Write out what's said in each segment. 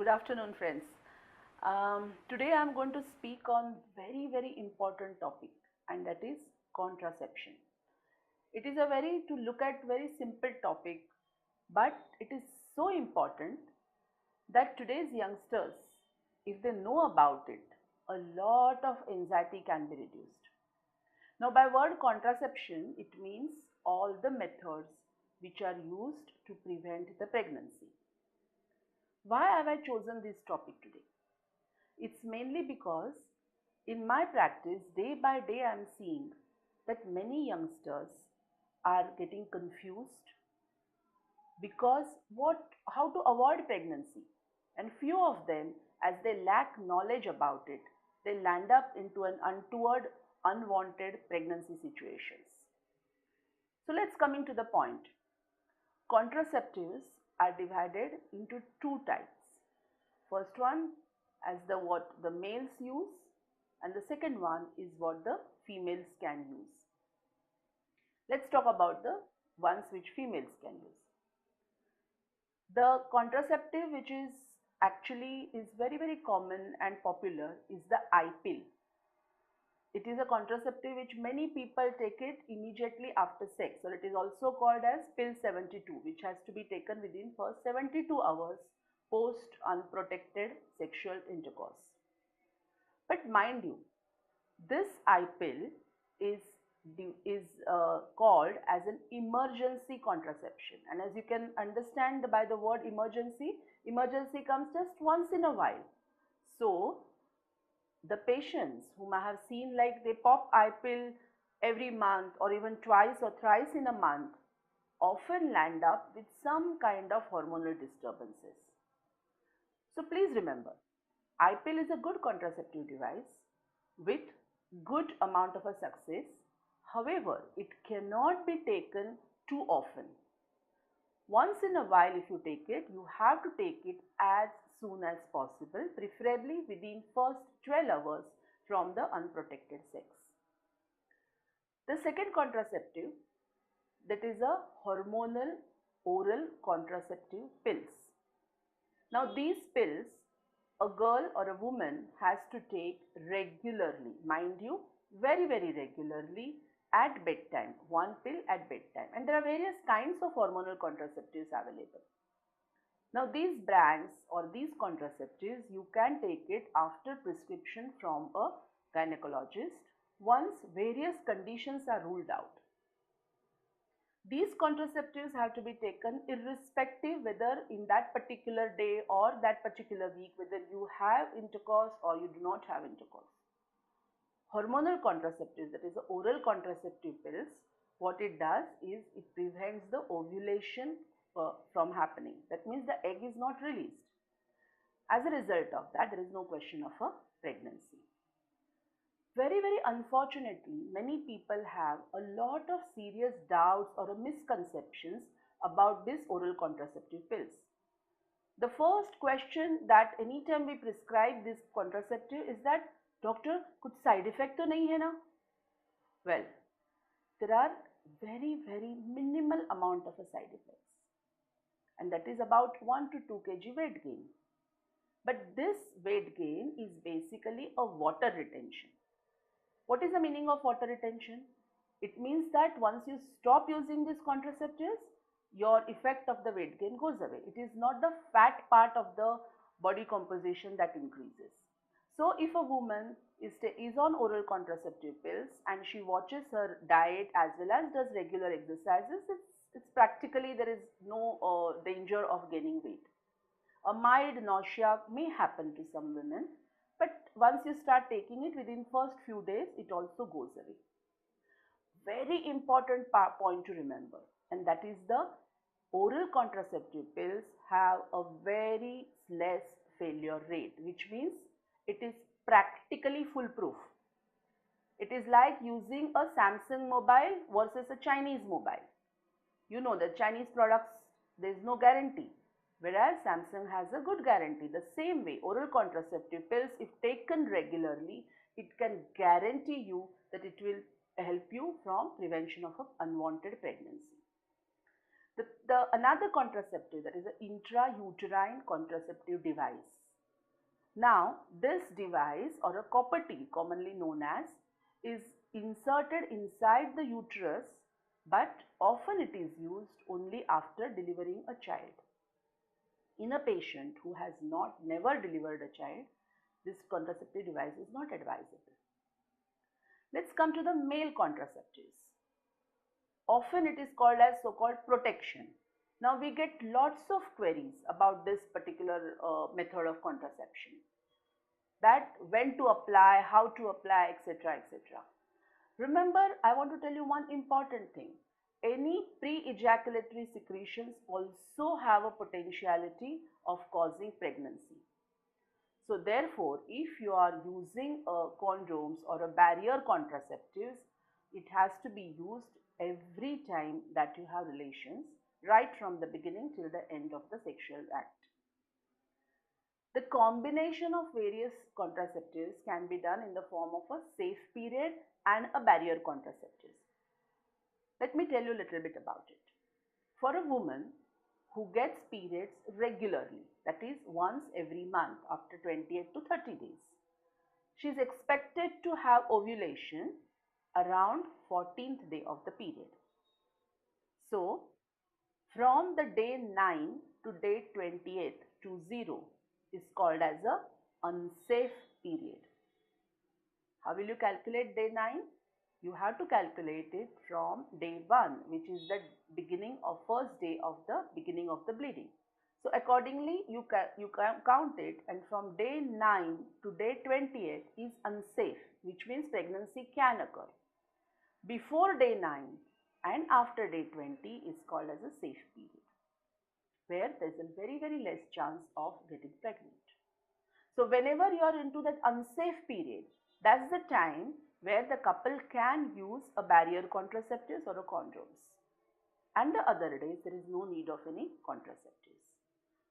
Good afternoon, friends. Today I am going to speak on very important topic, and that is contraception. It is a to look at very simple topic, but it is so important that today's youngsters, if they know about it, a lot of anxiety can be reduced. Now, by word contraception, it means all the methods which are used to prevent the pregnancy. Why have I chosen this topic today? It's mainly because in my practice, day by day, I'm seeing that many youngsters are getting confused because how to avoid pregnancy, and few of them, as they lack knowledge about it, they land up into an untoward, unwanted pregnancy situations. So let's coming to the point. Contraceptives are divided into two types. First one as what the males use, and the second one is what the females can use. Let's talk about the ones which females can use. The contraceptive which is actually is very common and popular is the I pill. It is a contraceptive which many people take it immediately after sex, or it is also called as pill 72, which has to be taken within first 72 hours post unprotected sexual intercourse. But mind you, this I pill is called as an emergency contraception, and as you can understand by the word emergency comes just once in a while. So the patients whom I have seen, like they pop I pill every month or even twice or thrice in a month, often land up with some kind of hormonal disturbances. So please remember, I pill is a good contraceptive device with good amount of a success. However, it cannot be taken too often. Once in a while if you take it, you have to take it as soon as possible, preferably within first 12 hours from the unprotected sex. The second contraceptive, that is a hormonal oral contraceptive pills. Now these pills a girl or a woman has to take regularly, mind you, very regularly at bedtime, one pill at bedtime, and there are various kinds of hormonal contraceptives available. Now these brands or these contraceptives, you can take it after prescription from a gynecologist once various conditions are ruled out. These contraceptives have to be taken irrespective whether in that particular day or that particular week, whether you have intercourse or you do not have intercourse. Hormonal contraceptives, that is the oral contraceptive pills, what it does is it prevents the ovulation from happening. That means the egg is not released. As a result of that, there is no question of a pregnancy. Very unfortunately, many people have a lot of serious doubts or misconceptions about this oral contraceptive pills. The first question that anytime we prescribe this contraceptive is that, doctor, कुछ side effect तो नहीं है ना? Well, there are very minimal amount of a side effects, and that is about 1 to 2 kg weight gain. But this weight gain is basically a water retention. What is the meaning of water retention? It means that once you stop using these contraceptives, your effect of the weight gain goes away. It is not the fat part of the body composition that increases. So if a woman is on oral contraceptive pills and she watches her diet as well as does regular exercises, it's practically there is no danger of gaining weight. A mild nausea may happen to some women, but once you start taking it within first few days, it also goes away. Very important point to remember, and that is the oral contraceptive pills have a very less failure rate, which means it is practically foolproof. It is like using a Samsung mobile versus a Chinese mobile. You know the Chinese products, there is no guarantee, whereas Samsung has a good guarantee. The same way, oral contraceptive pills, if taken regularly, it can guarantee you that it will help you from prevention of an unwanted pregnancy. Another contraceptive, that is an intrauterine contraceptive device. Now, this device or a copper T, commonly known as, is inserted inside the uterus, but often it is used only after delivering a child. In a patient who has never delivered a child, this contraceptive device is not advisable. Let's come to the male contraceptives. Often it is called as so-called protection. Now we get lots of queries about this particular method of contraception. That when to apply, how to apply, etc., etc. Remember, I want to tell you one important thing. Any pre-ejaculatory secretions also have a potentiality of causing pregnancy. So therefore, if you are using condoms or a barrier contraceptives, it has to be used every time that you have relations, right from the beginning till the end of the sexual act. The combination of various contraceptives can be done in the form of a safe period and a barrier contraceptives. Let me tell you a little bit about it. For a woman who gets periods regularly, that is once every month after 28 to 30 days, she is expected to have ovulation around 14th day of the period. So, from the day 9 to day 28 to 0 is called as a unsafe period. How will you calculate day 9? You have to calculate it from day 1, which is the beginning of first day of the beginning of the bleeding. So accordingly, you count it, and from day 9 to day 28 is unsafe, which means pregnancy can occur. Before day 9 and after day 20 is called as a safe period, where there is a very, very less chance of getting pregnant. So whenever you are into that unsafe period, that's the time where the couple can use a barrier contraceptives or a condoms. And the other days, there is no need of any contraceptives.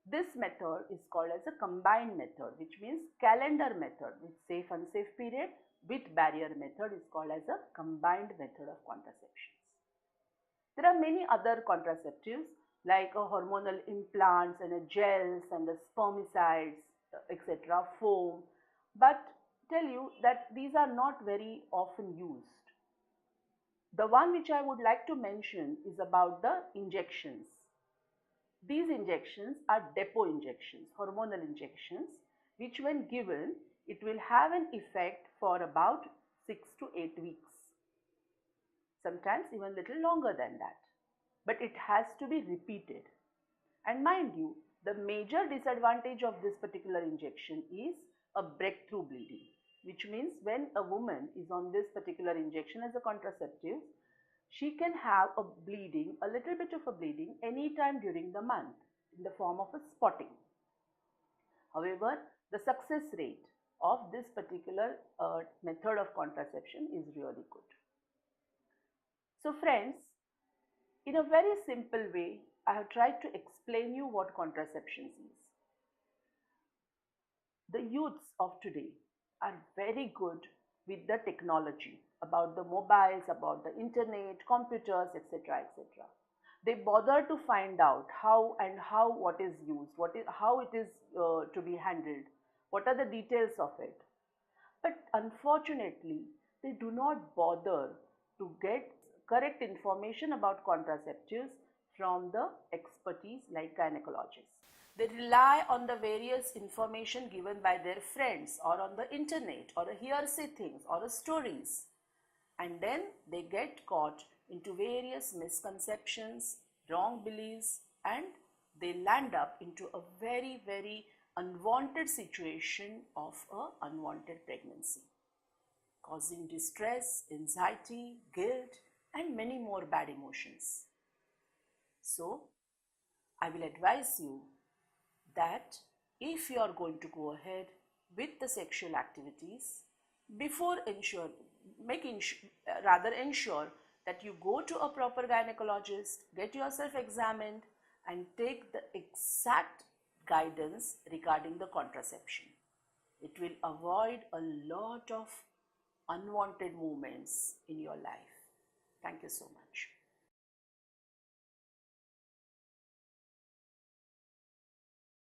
This method is called as a combined method, which means calendar method with safe-unsafe period with barrier method is called as a combined method of contraceptions. There are many other contraceptives like a hormonal implants and a gels and the spermicides, etc., foam, but tell you that these are not very often used. The one which I would like to mention is about the injections. These injections are depot injections, hormonal injections, which when given, it will have an effect for about 6 to 8 weeks. Sometimes even little longer than that. But it has to be repeated. And mind you, the major disadvantage of this particular injection is a breakthrough bleeding, which means when a woman is on this particular injection as a contraceptive, she can have a bleeding, a little bit of a bleeding anytime during the month in the form of a spotting. However, the success rate of this particular method of contraception is really good. So friends, in a very simple way, I have tried to explain you what contraception is. The youths of today are very good with the technology, about the mobiles, about the internet, computers, etc., etc. They bother to find out how what is used, how it is to be handled, what are the details of it. But unfortunately, they do not bother to get correct information about contraceptives from the expertise like gynecologists. They rely on the various information given by their friends or on the internet or a hearsay things or a stories, and then they get caught into various misconceptions, wrong beliefs, and they land up into a very, very unwanted situation of an unwanted pregnancy, causing distress, anxiety, guilt, and many more bad emotions. So, I will advise you that if you are going to go ahead with the sexual activities, ensure that you go to a proper gynecologist, get yourself examined, and take the exact guidance regarding the contraception. It will avoid a lot of unwanted movements in your life. Thank you so much.